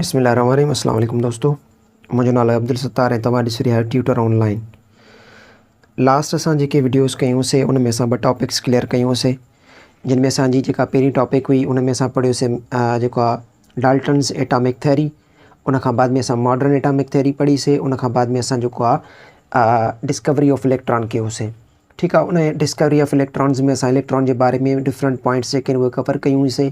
बिस्मिल्लाहिर्रहमानिर्रहीम। अस्सलाम वालेकुम दोस्तों, मुंहिंजो नालो अब्दुल सत्तार ऐं तव्हां ॾिसी रहिया आहियो ट्यूटर ऑनलाइन। लास्ट असां जेके वीडियोज़ कयूंसीं उन में असां 2 टॉपिक्स क्लियर कयूंसीं, जिन में असांजी जेका पहिरीं टॉपिक हुई उन में असां पढ़ियोसीं जेको आहे डाल्टन्स एटॉमिक थ्योरी। उन खां बाद में असां मॉडर्न एटॉमिक थ्योरी पढ़ीसीं। उन खां बाद में असां जेको आहे डिस्कवरी ऑफ इलेक्ट्रॉन कयोसीं। ठीकु आहे, उन डिस्कवरी ऑफ इलेक्ट्रॉन्स में असां इलेक्ट्रॉन जे बारे में डिफरेंट पॉइंट्स जेके उहे कवर कयूंसीं।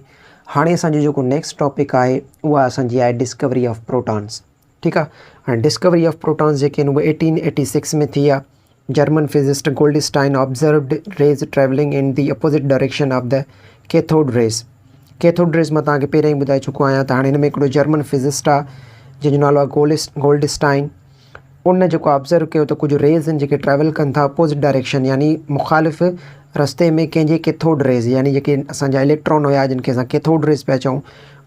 हाणे असांजो जेको नेक्स्ट टॉपिक आहे उहा असांजी आहे डिस्कवरी ऑफ प्रोटॉन्स। ठीकु आहे, हाणे डिस्कवरी ऑफ प्रोटॉन्स जेके आहिनि उहे 1886 में थी आहे। German physicist Goldstein observed rays travelling in the opposite direction of the cathode rays. Cathode rays मां तव्हांखे पहिरियों ई ॿुधाए चुको आहियां त हाणे हिन में हिकिड़ो जर्मन फिजिस्ट आहे जंहिंजो नालो आहे गोल्डस्टाइन। उन जेको ऑब्ज़र्व कयो त कुझु रेज़ आहिनि जेके ट्रेवल कनि था अपोज़िट डायरेक्शन, यानी मुख़ालिफ़ रस्ते में कंहिंजे कैथोड रेज़, यानी जेके असांजा इलेक्ट्रॉन हुया जिन खे असां कैथोड रेज़ पिया चऊं,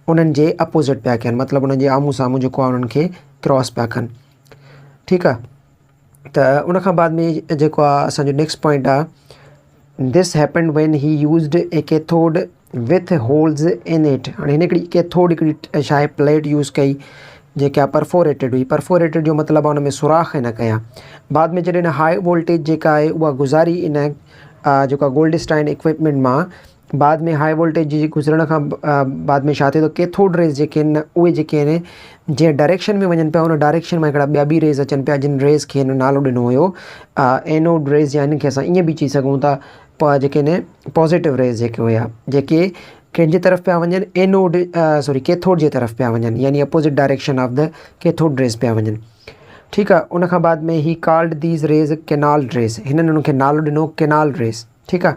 उन्हनि जे अपोज़िट पिया कनि, मतिलबु उन्हनि जे आम्हूं साम्हूं जेको आहे उन्हनि खे क्रॉस पिया कनि। ठीकु आहे, त उन खां बाद में जेको आहे असांजो नेक्स्ट पॉइंट आहे, this happened when he used A cathode with holes in it. हाणे हिन हिकिड़ी कैथोड हिकिड़ी छा आहे प्लेट यूज़ कई जेका परफोरेटेड हुई। परफोरेटेड जो मतिलबु आहे उन में सुराख न कया। बाद में जॾहिं हाई वोल्टेज जेका आहे उहा गुज़ारी इन जेका गोल्डस्टाइन इक्विपमेंट मां, बाद में हाई वोल्टेज जी गुज़रण खां बाद में छा थियो त कैथोड रेज़ जेके आहिनि उहे जेके आहिनि जंहिं डायरेक्शन में वञनि पिया उन डायरेक्शन मां हिकिड़ा ॿिया बि रेज़ अचनि पिया, जिन रेज़ खे नालो ॾिनो हुयो एनोड रेज़, या हिनखे असां ईअं बि चई सघूं था जेके आहिनि पॉज़िटिव रेज़ जेके हुया, जेके कंहिंजे तरफ़ पिया वञनि, कैथोड जे तरफ़ पिया वञनि, यानी opposite direction of the cathode rays पिया वञनि। ठीकु आहे, उन खां बाद में ही called these rays canal rays, हिननि उनखे नालो ॾिनो कैनाल रेज़। ठीकु आहे,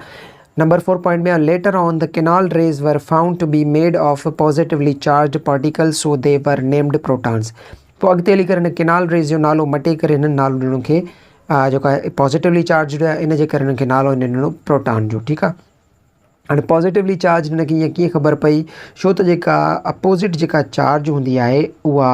नंबर 4 पॉइंट में later on the canal rays were found to be made of positively charge particles, so they were named protons. पोइ अॻिते हली करे हिन कैनाल रेज़ जो नालो मटे करे हिननि नालो ॾिनो खे जेको आहे पॉजिटिवली चार्ज हुआ, इन जे करे हिनखे नालो हिन ॾिनो प्रोटॉन जो। ठीकु आहे, हाणे पॉजिटिवली चार्ज हिनखे ईअं कीअं ख़बर पई, छो त जेका अपोज़िट जेका चार्ज हूंदी आहे उहा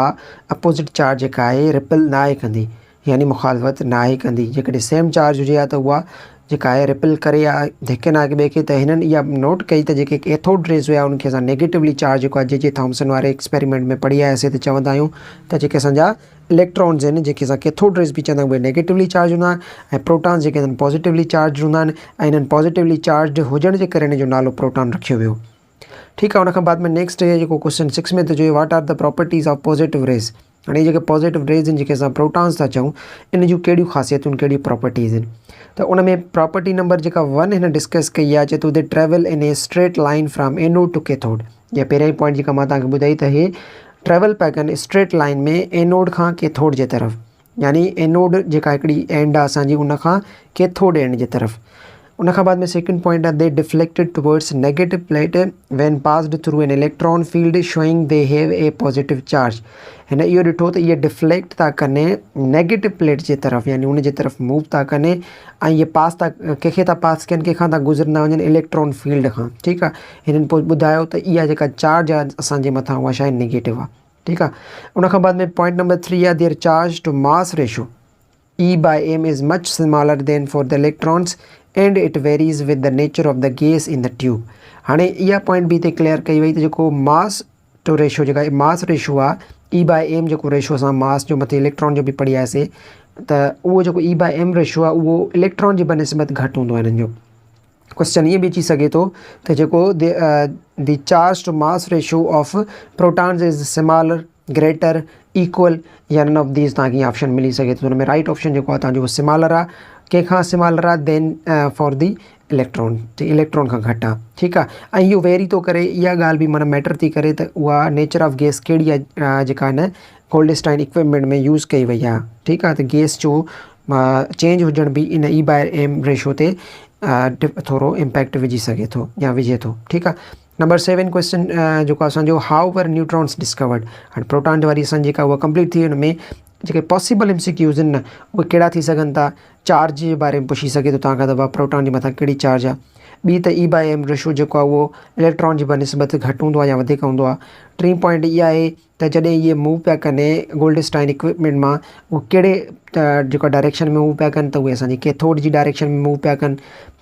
अपोज़िट चार्ज जेका आहे रिपल न आहे कंदी, यानी मुखालफ़त न आहे कंदी। जेकॾहिं सेम चार्ज हुजे हा त उहा जेका आहे रिपल करे आहे धिके न ॿिए खे। त हिननि इहा नोट कई त जेके कैथोड रेज़ हुया उनखे असां नेगेटिवली चार्ज जेको आहे जे थॉम्सन वारे एक्सपेरिमेंट में पढ़ी आयासीं, त चवंदा आहियूं त जेके असांजा इलेक्ट्रॉन्स आहिनि जेके असां कैथोड रेज़ बि चवंदा आहियूं उहे नेगेटिवली चार्ज हूंदा आहिनि, ऐं प्रोटॉन्स जेके आहिनि पॉजिटिवली चार्ज हूंदा आहिनि, ऐं इन्हनि पॉजिटिवली चार्ज हुजण जे करे हिन जो नालो प्रोटॉन रखियो वियो। ठीकु आहे, उन खां बाद में नेक्स्ट जेको क्वेश्चन 6 में त जो what are the properties of positive rays. हाणे जेके पॉजिटिव रेज़ आहिनि जेके असां प्रोटॉन्स था चऊं, इन जूं कहिड़ियूं ख़ासियतूं कहिड़ियूं प्रॉपर्टीज़ आहिनि, त उन में प्रॉपर्टी नंबर जेका 1 हिन डिस्कस कई आहे, चए थो they travel in a straight line from anode to cathode. या पहिरियों पॉइंट जेका मां तव्हांखे ॿुधाई त हे ट्रेवल पिया कनि स्ट्रेट लाइन में एनोड खां कैथोड जे तरफ़, यानी एनोड जेका हिकिड़ी एंड आहे असांजी उन खां कैथोड एंड जे तरफ़। उन खां बाद में सेकंड पॉइंट आहे they deflected towards negative plate when passed through an electron field showing they have a positive charge. हिन इहो ॾिठो त इहे डिफ्लेक्ट था कनि नेगेटिव प्लेट जे तरफ़, यानी उन जे तरफ़ मूव था कनि, ऐं इहे पास था कंहिंखे था पास कनि, कंहिंखां था गुज़रंदा वञनि इलेक्ट्रॉन फील्ड खां। ठीकु आहे, हिननि पोइ ॿुधायो त इहा जेका चार्ज आहे असांजे मथां उहा छा आहे नेगेटिव आहे। ठीकु आहे, उन खां बाद में पॉइंट नंबर 3 आहे their charge to mass ratio E/m is much smaller than for the electrons and it varies with the nature of the gas in the tube। हाणे इहा पॉइंट बि हिते क्लियर कई वई त जेको मास टू रेशो जेका mass ratio आहे E/m जेको रेशो असां मास जो मथे इलेक्ट्रॉन जो बि पढ़ी आयासीं, त उहो जेको E/m रेशो आहे उहो इलेक्ट्रॉन जी बनिस्बत घटि हूंदो आहे। हिननि जो क्वेश्चन ईअं बि अची सघे थो त जेको the charge to mass ratio of protons is similar, greater, equal, या नन ऑफ दीज़ तव्हांखे ऑप्शन मिली सघे थो। हुन में राइट ऑप्शन जेको आहे तव्हांजो सिमिलर आहे, कंहिंखां सिमिलर आहे than for the electron, electron खां घटि आहे। ठीकु आहे, ऐं इहो वेरी थो करे, इहा ॻाल्हि बि माना मैटर थी करे त उहा नेचर ऑफ गैस कहिड़ी आहे जेका हिन गोल्डस्टाइन इक्विपमेंट में यूज़ कई वई आहे। ठीकु आहे, त गैस जो चेंज हुजण बि इन E/m रेशो ते थोरो इम्पैक्ट विझी सघे थो या विझे थो। ठीकु आहे, नंबर 7 क्वेश्चन जेको असांजो हाउ वर न्यूट्रॉन्स डिस्कवर्ड। हाणे प्रोटॉन वारी असांजी जेका उहा कंप्लीट थी, हुन में जेके पॉसिबल MCQs आहिनि न उहे कहिड़ा थी सघनि था। चार्ज जे बारे में पुछी सघे थो तव्हांखां त प्रोटॉन जे मथां कहिड़ी चार्ज आहे। ॿी त E/m रेशो जेको आहे उहो इलेक्ट्रॉन जी बनिस्बत घटि हूंदो आहे या वधीक हूंदो आहे। टीं पॉइंट इहा आहे त जॾहिं इहे मूव पिया कनि गोल्डस्टाइन इक्विपमेंट मां, उहे कहिड़े जेका डायरेक्शन में मूव पिया कनि, त उहे असांजी कैथोड जी डायरेक्शन में मूव पिया कनि।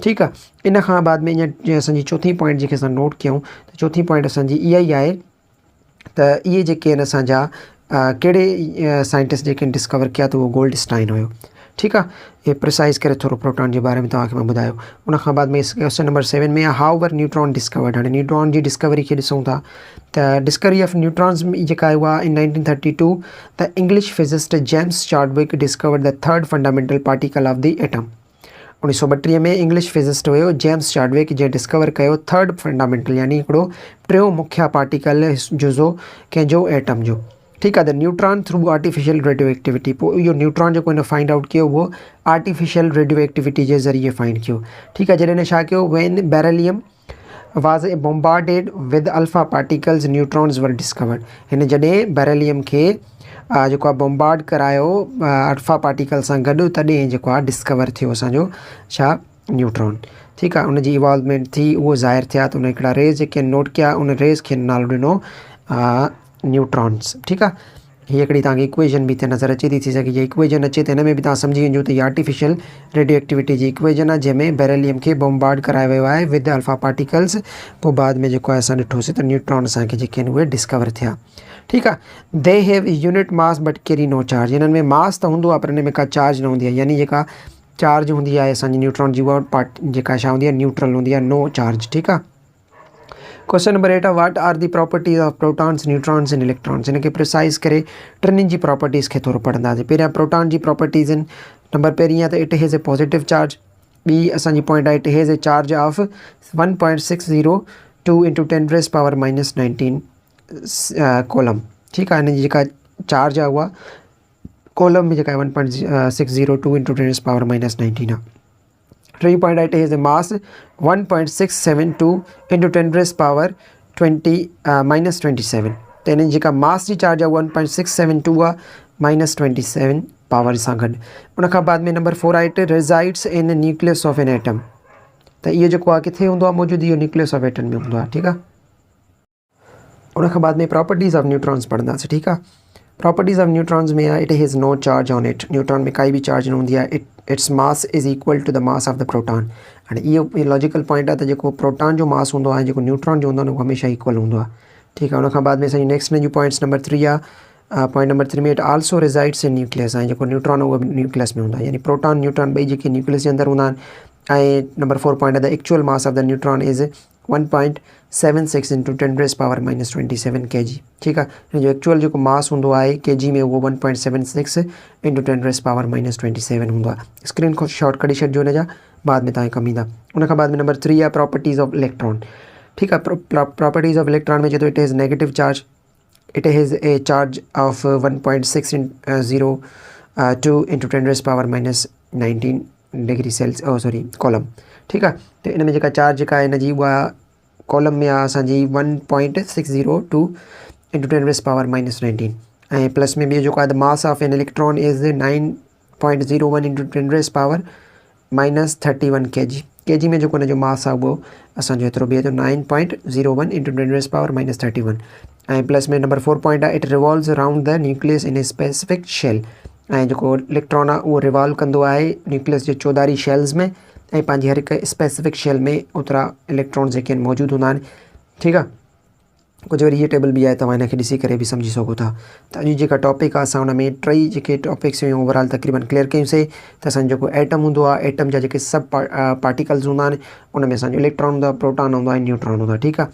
ठीकु आहे, इन खां बाद में ईअं जीअं असांजी चौथी पॉइंट जेके असां नोट कयूं, त चौथी पॉइंट असांजी इहा ई आहे त त इहे जेके आहिनि असांजा कहिड़े साइंटिस्ट जेके डिस्कवर किया त उहो गोल्डस्टाइन हुयो। ठीकु आहे, हे प्रिसाइज़ करे थोरो प्रोटॉन जे बारे में तव्हांखे मां ॿुधायो। उन खां बाद में क्वेश्चन नंबर 7 में हाउ वर न्यूट्रॉन डिस्कवर्ड। हाणे न्यूट्रॉन जी डिस्कवरी खे ॾिसूं था त डिस्कवरी ऑफ न्यूट्रॉन्स जेका आहे उहा in 1932 the English physicist James Chadwick discovered the third fundamental particle of the atom. 1932 में इंग्लिश फिजिस्ट हुयो जेम्स चार्डविक जंहिं डिस्कवर कयो थर्ड फंडामेंटल यानी हिकिड़ो टियों मुख्य पार्टिकल जुज़ो कंहिंजो एटम जो। ठीकु आहे, the neutron through artificial radio activity. पोइ इहो न्यूट्रॉन जेको हिन फाइंड आउट कयो उहो आर्टिफिशियल रेडियो एक्टिविटी जे ज़रिए फाइंड कयो। ठीकु आहे, जॾहिं हिन छा कयो, when beryllium was A bombarded with alpha particles neutrons were discovered. हिन जॾहिं बेरिलियम खे जेको आहे बॉम्बार्ड करायो अल्फा पार्टिकल सां गॾु, तॾहिं जेको आहे डिस्कवर थियो असांजो छा न्यूट्रॉन। ठीकु आहे, उनजी इवॉल्वमेंट थी, उहो ज़ाहिर थिया त उन हिकिड़ा रेज़ जेके नोट कया, उन रेज़ खे नालो ॾिनो न्यूट्रॉन्स। ठीकु आहे, हीअ हिकिड़ी तव्हांखे इक्वेशन बि हिते नज़र अचे थी सघे। जे इक्वेशन अचे त हिन में बि तव्हां सम्झी वञो त हीअ आर्टिफिशियल रेडियो एक्टिविटी जी इक्वेशन आहे जंहिंमें बेरिलियम खे बॉम्बार्ड करायो वियो आहे विद अल्फा पार्टिकल्स। पोइ बाद में जेको आहे असां ॾिठोसीं त न्यूट्रॉन असांखे जेके आहिनि उहे डिस्कवर थिया। ठीकु आहे, they have unit mass but carry no charge. हिननि में मास त हूंदो आहे पर हिन में का चार्ज न हूंदी आहे, यानी जेका चार्ज हूंदी आहे असांजी न्यूट्रॉन जी उहा जेका छा हूंदी आहे, न्यूट्रल हूंदी आहे, नो चार्ज। ठीकु आहे, क्वेश्चन नंबर 8 आहे what are the properties of protons neutrons and electrons. हिन खे प्रिसाइज़ करे टिनिनि जी प्रॉपर्टीज़ खे थोरो पढ़ंदासीं। पहिरियां प्रोटॉन जी प्रॉपर्टीज़ आहिनि। नंबर पहिरीं आहे त it has a positive charge. ॿी असांजी पॉइंट आहे it has a charge of 1.602 into 10⁻⁻19 coulomb. ठीकु आहे, हिन जी जेका चार्ज आहे उहा कोलम में जेका आहे 1.602 इंटू 10⁻⁻19 आहे। टी पॉइंट आहे it has A mass 1.672 into 10⁻20⁻27। त हिन जी जेका मास जी चार्ज आहे 1.672 आहे -27 पावर सां गॾु। उन खां बाद में नंबर 4 आहे it resides in nucleus of an atom. त इहो जेको आहे किथे हूंदो आहे मौजूदु, इहो न्यूक्लियस ऑफ एटम में हूंदो आहे। ठीकु आहे, उन खां बाद में प्रॉपर्टीज़ ऑफ न्यूट्रॉन्स पढ़ंदासीं। ठीकु आहे, प्रॉपर्टीज़ ऑफ न्यूट्रॉन्स में आहे it has no charge on it. Neutron में काई बि चार्ज न हूंदी आहे। It's mass is equal to the mass of the proton. हाणे इहो लॉजिकल पॉइंट आहे त जेको प्रोटॉन जो मास हूंदो आहे, जेको न्यूट्रॉन जो हूंदो आहे, उहो हमेशह इक्वल हूंदो आहे। ठीकु आहे, उन खां बाद में असांजी नेक्स्ट में जूं पॉइंट्स नंबर 3 आहे। पॉइंट नंबर 3 में इट आल्सो रिज़ाइड्स इन न्यूक्लियस। ऐं जेको न्यूट्रॉन आहे उहो न्यूक्लियस में हूंदो आहे, यानी प्रोटॉन न्यूट्रॉन ॿई जेके न्यूक्लियस जे अंदरि हूंदा आहिनि। ऐं नंबर 4 पॉइंट आहे the actual mass of the neutron is 1.76 into 10⁻⁻27 kg। ठीकु आहे, हिन जो एक्चुअल जेको मास हूंदो आहे kg में उहो 1.76 इंटू 10⁻⁻27 हूंदो आहे। स्क्रीन खां शॉट कढी छॾिजो हिन जा, बाद में तव्हांखे कम ईंदा। उन खां बाद में नंबर 3 आहे प्रॉपर्टीज़ ऑफ इलेक्ट्रॉन। ठीकु आहे, प्रॉपर्टीज़ ऑफ इलेक्ट्रॉन में चए थो it has negative charge. It has a charge of 1.602 into 10⁻⁻19 degree coulomb. ठीकु आहे, त इन में जेका चार्ज जेका आहे हिन जी उहा कॉलम में आहे असांजी 1.602 इंटू 10⁻⁻19। ऐं प्लस में ॿियो जेको आहे the mass of an electron is 9.01 into 10⁻⁻31 kg। kg में जेको हिन जो मास आहे उहो असांजो एतिरो बीहे थो 9.01 इंटू 10⁻⁻31। ऐं प्लस में नंबर 4 पॉइंट आहे it revolves around the nucleus in a specific shell. ऐं जेको इलेक्ट्रॉन आहे उहो रिवॉल्व कंदो आहे न्यूक्लियस जे चौधारी शेल्स में, ऐं पंहिंजी हर हिकु स्पेसिफिक शेल में ओतिरा इलेक्ट्रॉन्स जेके आहिनि मौजूदु हूंदा आहिनि। ठीकु आहे, कुझु वरी हीअ टेबल बि आहे, तव्हां हिनखे ॾिसी करे बि सम्झी सघो था। त अॼु जेका टॉपिक आहे असां हुन में टई जेके टॉपिक्स हुयूं ओवरऑल तक़रीबन क्लियर कयूंसीं। त असांजो जेको एटम हूंदो आहे, एटम जा जेके सब पार्टिकल्स हूंदा आहिनि, उन में असांजो इलेक्ट्रॉन हूंदो आहे, प्रोटॉन हूंदो आहे, न्यूट्रॉन हूंदो आहे। ठीकु आहे,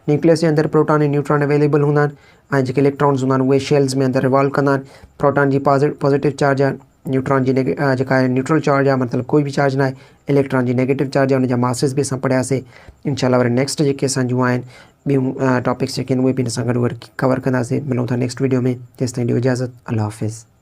न्यूक्लियस जे अंदरि प्रोटॉन ऐं न्यूट्रॉन अवेलेबल हूंदा आहिनि, ऐं जेके इलेक्ट्रॉन्स हूंदा आहिनि उहे शेल्स में अंदरि रिवॉल्व कंदा आहिनि। प्रोटॉन जी पॉजिटिव चार्ज आहे, न्यूट्रॉन जी जेका आहे न्यूट्रल चार्ज आहे, मतिलबु कोई बि चार्ज न आहे। इलेक्ट्रॉन जी नेगेटिव चार्ज आहे, उनजा मासिस बि असां पढ़ियासीं। इंशाल्लाह वरी नेक्स्ट जेके असांजूं आहिनि ॿियूं टॉपिक्स जेके आहिनि उहे बि हिन सां गॾु कवर कंदासीं। मिलूं था नेक्स्ट वीडियो में, तेसिताईं ॾियो इजाज़त। अल्लाह हाफ़िज़।